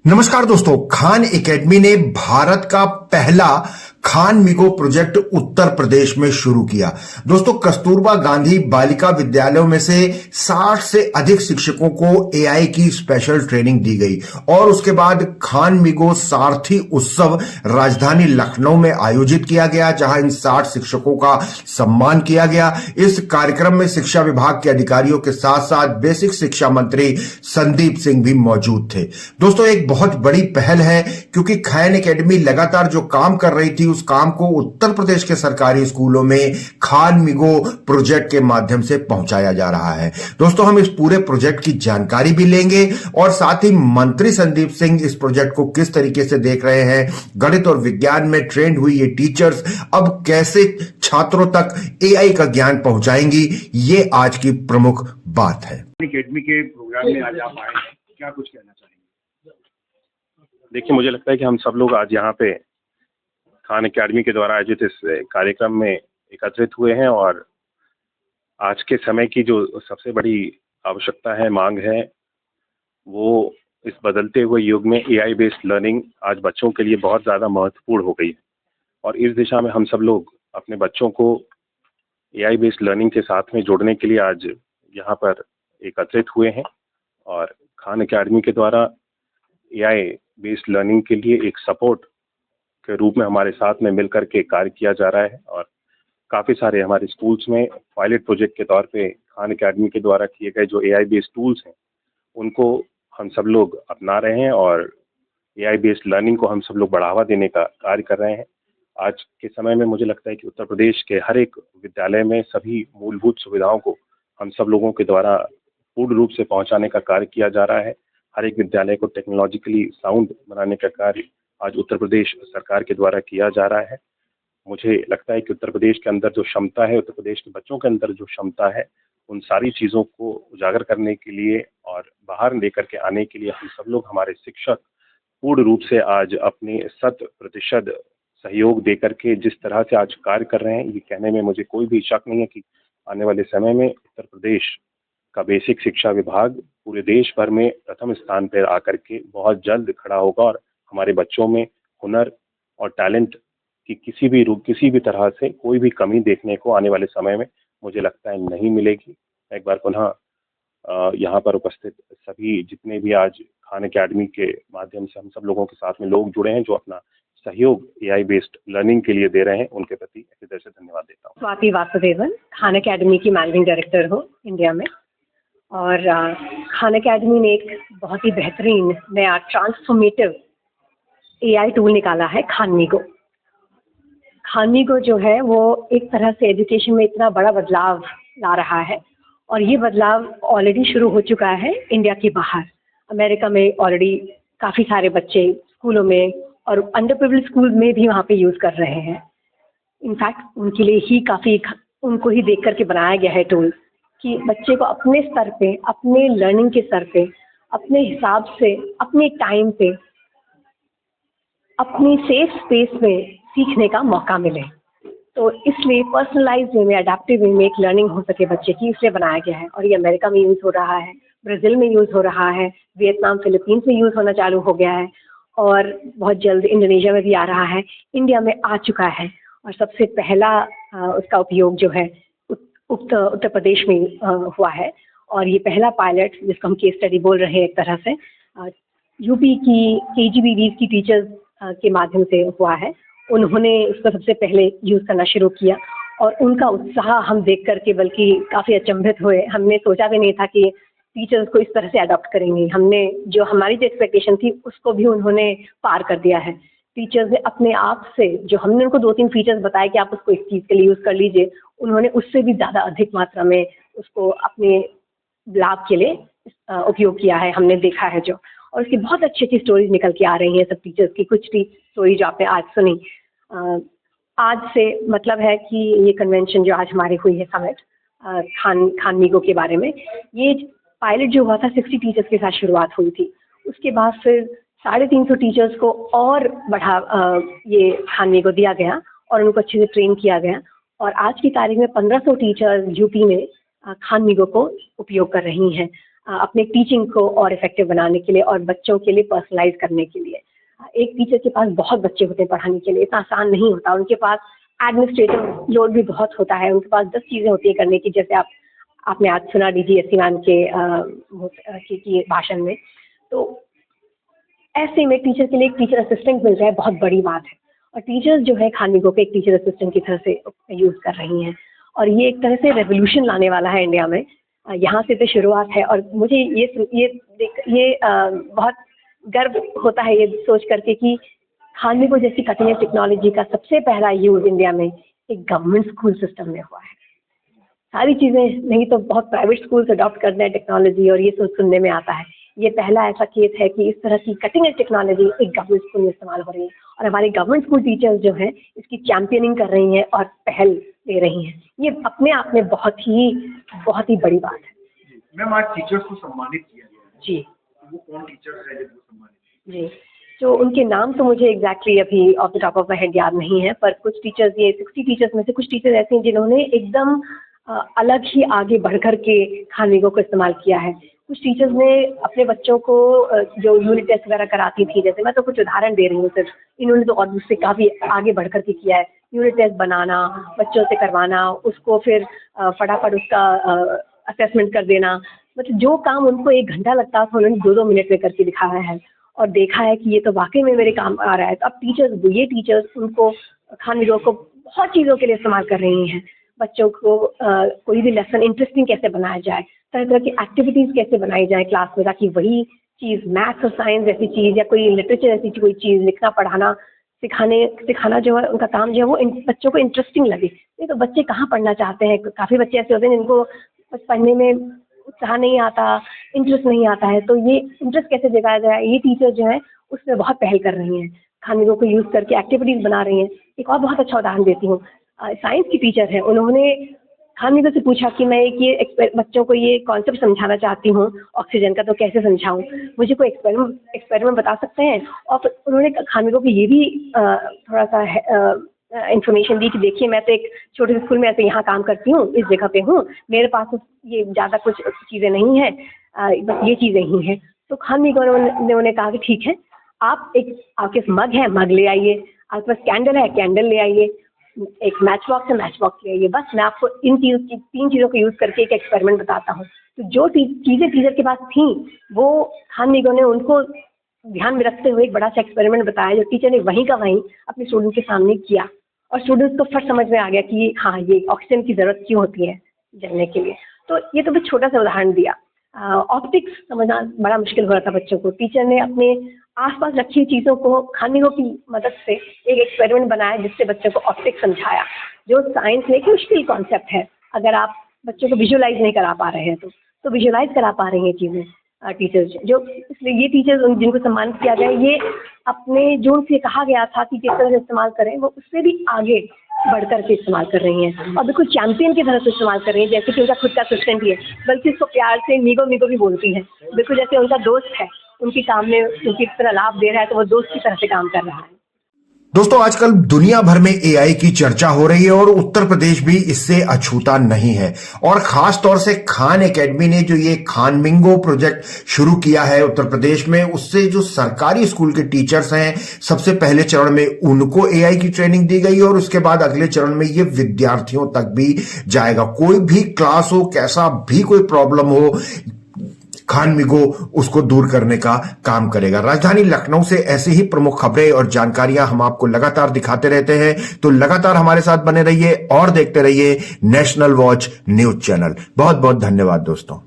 नमस्कार दोस्तों, खान एकेडमी ने भारत का पहला खान मिगो प्रोजेक्ट उत्तर प्रदेश में शुरू किया। दोस्तों, कस्तूरबा गांधी बालिका विद्यालयों में से 60 से अधिक शिक्षकों को एआई की स्पेशल ट्रेनिंग दी गई और उसके बाद खान मिगो सारथी उत्सव राजधानी लखनऊ में आयोजित किया गया, जहां इन 60 शिक्षकों का सम्मान किया गया। इस कार्यक्रम में शिक्षा विभाग के अधिकारियों के साथ साथ बेसिक शिक्षा मंत्री संदीप सिंह भी मौजूद थे। दोस्तों, एक बहुत बड़ी पहल है क्योंकि खान एकेडमी लगातार जो काम कर रही थी उस काम को उत्तर प्रदेश के सरकारी स्कूलों में खान मिगो प्रोजेक्ट के माध्यम से पहुंचाया जा रहा है। दोस्तों, हम इस पूरे प्रोजेक्ट की जानकारी भी लेंगे और साथ ही मंत्री संदीप सिंह इस प्रोजेक्ट को किस तरीके से देख रहे हैं, गणित और विज्ञान में ट्रेंड हुई ये टीचर्स अब कैसे छात्रों तक एआई का ज्ञान पहुंचाएंगी, ये आज की प्रमुख बात है। एकेडमी के प्रोग्राम में आज आप आए हैं, क्या कुछ कहना चाहेंगे? देखिए, मुझे लगता है कि हम सब लोग आज यहाँ पे खान एकेडमी के द्वारा आयोजित इस कार्यक्रम में एकत्रित हुए हैं और आज के समय की जो सबसे बड़ी आवश्यकता है, मांग है, वो इस बदलते हुए युग में एआई बेस्ड लर्निंग आज बच्चों के लिए बहुत ज़्यादा महत्वपूर्ण हो गई है। और इस दिशा में हम सब लोग अपने बच्चों को एआई बेस्ड लर्निंग के साथ में जोड़ने के लिए आज यहाँ पर एकत्रित हुए हैं और खान एकेडमी के द्वारा एआई बेस्ड लर्निंग के लिए एक सपोर्ट के रूप में हमारे साथ में मिलकर के कार्य किया जा रहा है। और काफ़ी सारे हमारे स्कूल्स में पायलट प्रोजेक्ट के तौर पे खान एकेडमी के द्वारा किए गए जो एआई बेस्ड टूल्स हैं उनको हम सब लोग अपना रहे हैं और एआई बेस्ड लर्निंग को हम सब लोग बढ़ावा देने का कार्य कर रहे हैं। आज के समय में मुझे लगता है कि उत्तर प्रदेश के हर एक विद्यालय में सभी मूलभूत सुविधाओं को हम सब लोगों के द्वारा पूर्ण रूप से पहुंचाने का कार्य किया जा रहा है। हर एक विद्यालय को टेक्नोलॉजिकली साउंड बनाने का कार्य आज उत्तर प्रदेश सरकार के द्वारा किया जा रहा है। मुझे लगता है कि उत्तर प्रदेश के अंदर जो क्षमता है, उत्तर प्रदेश के बच्चों के अंदर जो क्षमता है, उन सारी चीज़ों को उजागर करने के लिए और बाहर लेकर के आने के लिए हम सब लोग, हमारे शिक्षक पूर्ण रूप से आज अपने 100% सहयोग दे करके जिस तरह से आज कार्य कर रहे हैं, ये कहने में मुझे कोई भी शक नहीं है कि आने वाले समय में उत्तर प्रदेश का बेसिक शिक्षा विभाग पूरे देश भर में प्रथम स्थान पर आकर के बहुत जल्द खड़ा होगा और हमारे बच्चों में हुनर और टैलेंट की किसी भी तरह से कोई भी कमी देखने को आने वाले समय में मुझे लगता है नहीं मिलेगी। एक बार पुनः यहाँ पर उपस्थित सभी जितने भी आज खान एकेडमी के माध्यम से हम सब लोगों के साथ में लोग जुड़े हैं जो अपना सहयोग एआई बेस्ड लर्निंग के लिए दे रहे हैं, उनके प्रति हृदय से धन्यवाद देता हूँ। स्वाति वासुदेवन, खान एकेडमी की मैनेजिंग डायरेक्टर हूँ इंडिया में। और खान एकेडमी ने एक बहुत ही बेहतरीन नया ट्रांसफॉर्मेटिव एआई टूल निकाला है, खान मिगो। खान मिगो जो है वो एक तरह से एजुकेशन में इतना बड़ा बदलाव ला रहा है और ये बदलाव ऑलरेडी शुरू हो चुका है इंडिया के बाहर। अमेरिका में ऑलरेडी काफ़ी सारे बच्चे स्कूलों में और अंडर प्रिविलेज्ड स्कूल में भी वहाँ पे यूज़ कर रहे हैं। इनफैक्ट उनके लिए ही काफ़ी उनको ही देख करके बनाया गया है टूल कि बच्चे को अपने स्तर पे, अपने लर्निंग के स्तर पे, अपने हिसाब से, अपने टाइम पे, अपनी सेफ स्पेस में सीखने का मौका मिले। तो इसलिए पर्सनलाइज्ड वे में, अडेप्टिव वे में एक लर्निंग हो सके बच्चे की, इसलिए बनाया गया है। और ये अमेरिका में यूज़ हो रहा है, ब्राज़ील में यूज़ हो रहा है, वियतनाम, फिलीपींस में यूज़ होना चालू हो गया है और बहुत जल्द इंडोनेशिया में भी आ रहा है, इंडिया में आ चुका है। और सबसे पहला उसका उपयोग जो है उत्तर प्रदेश में हुआ है और ये पहला पायलट जिसको हम केस स्टडी बोल रहे हैं एक तरह से यूपी की केजीबीवी की टीचर्स के माध्यम से हुआ है। उन्होंने इसको सबसे पहले यूज़ करना शुरू किया और उनका उत्साह हम देख करके बल्कि काफ़ी अचंभित हुए। हमने सोचा भी नहीं था कि टीचर्स को इस तरह से अडॉप्ट करेंगे। हमारी जो एक्सपेक्टेशन थी उसको भी उन्होंने पार कर दिया है। टीचर्स ने अपने आप से, जो हमने उनको 2-3 फीचर्स बताए कि आप उसको इस चीज़ के लिए यूज़ कर लीजिए, उन्होंने उससे भी ज़्यादा अधिक मात्रा में उसको अपने लाभ के लिए उपयोग किया है, हमने देखा है जो। और उसकी बहुत अच्छी अच्छी स्टोरीज निकल के आ रही हैं सब टीचर्स की। कुछ स्टोरी जो आपने आज सुनी, आज से मतलब है कि ये कन्वेंशन जो आज हमारी हुई है समिट खान मिगो के बारे में, ये पायलट जो हुआ था 60 टीचर्स के साथ शुरुआत हुई थी। उसके बाद फिर 350 टीचर्स को और ये खान मिगो दिया गया और उनको अच्छे से ट्रेन किया गया और आज की तारीख में 1500 टीचर्स यूपी में खान मिगो को उपयोग कर रही हैं। अपने टीचिंग को और इफेक्टिव बनाने के लिए और बच्चों के लिए पर्सनलाइज करने के लिए। एक टीचर के पास बहुत बच्चे होते हैं पढ़ाने के लिए, इतना आसान नहीं होता। उनके पास एडमिनिस्ट्रेटिव लोड भी बहुत होता है, उनके पास 10 चीज़ें होती है करने की, जैसे आपने आज सुना DGSE मैम के भाषण में। तो ऐसे में टीचर के लिए एक टीचर असिस्टेंट मिल जाए बहुत बड़ी बात है, और टीचर्स जो है खानविगो को एक टीचर असिस्टेंट की तरह से यूज़ कर रही हैं, और ये एक तरह से रेवोल्यूशन लाने वाला है इंडिया में। यहाँ से तो शुरुआत है, और मुझे ये बहुत गर्व होता है ये सोच करके कि खानविगो जैसी कटिंग एज टेक्नोलॉजी का सबसे पहला यूज़ इंडिया में एक गवर्नमेंट स्कूल सिस्टम में हुआ है। सारी चीज़ें नहीं तो बहुत प्राइवेट स्कूल्स अडॉप्ट करते हैं टेक्नोलॉजी, और ये सुनने में आता है। ये पहला ऐसा केस है कि इस तरह की कटिंग एज टेक्नोलॉजी एक गवर्नमेंट स्कूल में इस्तेमाल हो रही है, और हमारे गवर्नमेंट स्कूल टीचर्स जो हैं इसकी चैंपियनिंग कर रही हैं और पहल दे रही हैं। ये अपने आप में बहुत ही बड़ी बात है। मैम, आज टीचर्स को सम्मानित किया गया है। जी, वो कौन टीचर्स है जो सम्मानित? जी, तो उनके नाम तो मुझे एग्जैक्टली अभी of the top of my head याद नहीं है, पर कुछ टीचर्स, ये 60 टीचर्स में से कुछ टीचर्स ऐसे हैं जिन्होंने एकदम अलग ही आगे बढ़कर के खानविगो को इस्तेमाल किया है। कुछ टीचर्स ने अपने बच्चों को जो यूनिट टेस्ट वगैरह कराती थी, जैसे मैं तो कुछ उदाहरण दे रही हूँ सिर्फ, इन्होंने तो और उससे काफ़ी आगे बढ़कर के किया है। यूनिट टेस्ट बनाना, बच्चों से करवाना, उसको फिर फटाफट उसका असेसमेंट कर देना, मतलब जो काम उनको 1 घंटा लगता था उन्होंने 2-2 मिनट में करके दिखाया है, और देखा है कि ये तो वाकई में मेरे काम आ रहा है। तो अब ये टीचर्स उनको खानविगो को बहुत चीज़ों के लिए इस्तेमाल कर रही हैं। बच्चों को कोई भी लेसन इंटरेस्टिंग कैसे बनाया जाए, तरह तरह की एक्टिविटीज़ कैसे बनाई जाए क्लास में, ताकि वही चीज़ मैथ्स और साइंस जैसी चीज़ या कोई लिटरेचर ऐसी कोई चीज़, लिखना पढ़ाना सिखाना जो है उनका काम जो है वो बच्चों को इंटरेस्टिंग लगे। नहीं तो बच्चे कहाँ पढ़ना चाहते हैं, काफ़ी बच्चे ऐसे होते हैं जिनको पढ़ने में उत्साह नहीं आता, इंटरेस्ट नहीं आता है। तो ये इंटरेस्ट कैसे जगाया जाए, ये टीचर जो है उसमें बहुत पहल कर रही हैं, खानविगो को यूज़ करके एक्टिविटीज़ बना रही हैं। एक और बहुत अच्छा उदाहरण देती हूँ, साइंस की टीचर है, उन्होंने खानविगो से पूछा कि मैं बच्चों को ये कॉन्सेप्ट समझाना चाहती हूँ ऑक्सीजन का, तो कैसे समझाऊँ, मुझे कोई एक्सपेरिमेंट बता सकते हैं। और फिर उन्होंने खानविगो को ये भी थोड़ा सा इन्फॉर्मेशन दी कि देखिए मैं तो एक छोटे से स्कूल में ऐसे यहाँ काम करती हूँ, इस जगह पे हूँ, मेरे पास ये ज़्यादा कुछ चीज़ें नहीं हैं, बस ये चीज़ें ही हैं। तो खानविगो ने उन्हें कहा कि ठीक है, आपके पास मग है, मग ले आइए, आपके पास कैंडल है, कैंडल ले आइए, एक मैच बॉक्स है, मैच बॉक्स ले आइए, बस मैं आपको इन 3 चीज़ों को यूज़ करके एक एक्सपेरिमेंट बताता हूँ। तो जो चीज़ें टीचर के पास थी वो खानविगो ने उनको ध्यान में रखते हुए एक बड़ा सा एक्सपेरिमेंट बताया, जो टीचर ने वहीं का वहीं अपने स्टूडेंट के सामने किया, और स्टूडेंट्स को फट समझ में आ गया कि हाँ, ये ऑक्सीजन की ज़रूरत क्यों होती है जलने के लिए। तो ये तो बस छोटा सा उदाहरण दिया। ऑप्टिक्स समझना बड़ा मुश्किल हो रहा था बच्चों को, टीचर ने अपने आसपास रखी चीज़ों को खानविगो की मदद से एक एक्सपेरिमेंट बनाया, जिससे बच्चों को ऑप्टिक्स समझाया, जो साइंस में एक मुश्किल कॉन्सेप्ट है। अगर आप बच्चों को विजुअलाइज नहीं करा पा रहे हैं तो विजुअलाइज करा पा रही हैं चीज़ें टीचर्स, जो इसलिए ये टीचर्स जिनको सम्मानित किया गया, ये अपने जो उनसे कहा गया था कि किस तरह से इस्तेमाल करें, वो उससे भी आगे बढ़कर के इस्तेमाल कर रही हैं, और बिल्कुल चैंपियन की तरह से इस्तेमाल कर रही हैं, जैसे कि उनका खुद का असिस्टेंट ही है, बल्कि उसको प्यार से मीगो मीगो भी बोलती हैं, बिल्कुल जैसे उनका दोस्त है, उनके काम में उनकी तरह लाभ दे रहा है, तो वो दोस्त की तरह से काम कर रहा है। दोस्तों, आजकल दुनिया भर में एआई की चर्चा हो रही है और उत्तर प्रदेश भी इससे अछूता नहीं है। और खास तौर से खान एकेडमी ने जो ये खानविगो प्रोजेक्ट शुरू किया है उत्तर प्रदेश में, उससे जो सरकारी स्कूल के टीचर्स हैं, सबसे पहले चरण में उनको एआई की ट्रेनिंग दी गई, और उसके बाद अगले चरण में ये विद्यार्थियों तक भी जाएगा। कोई भी क्लास हो, कैसा भी कोई प्रॉब्लम हो, खानविगो उसको दूर करने का काम करेगा। राजधानी लखनऊ से ऐसे ही प्रमुख खबरें और जानकारियां हम आपको लगातार दिखाते रहते हैं, तो लगातार हमारे साथ बने रहिए और देखते रहिए नेशनल वॉच न्यूज चैनल। बहुत बहुत धन्यवाद दोस्तों।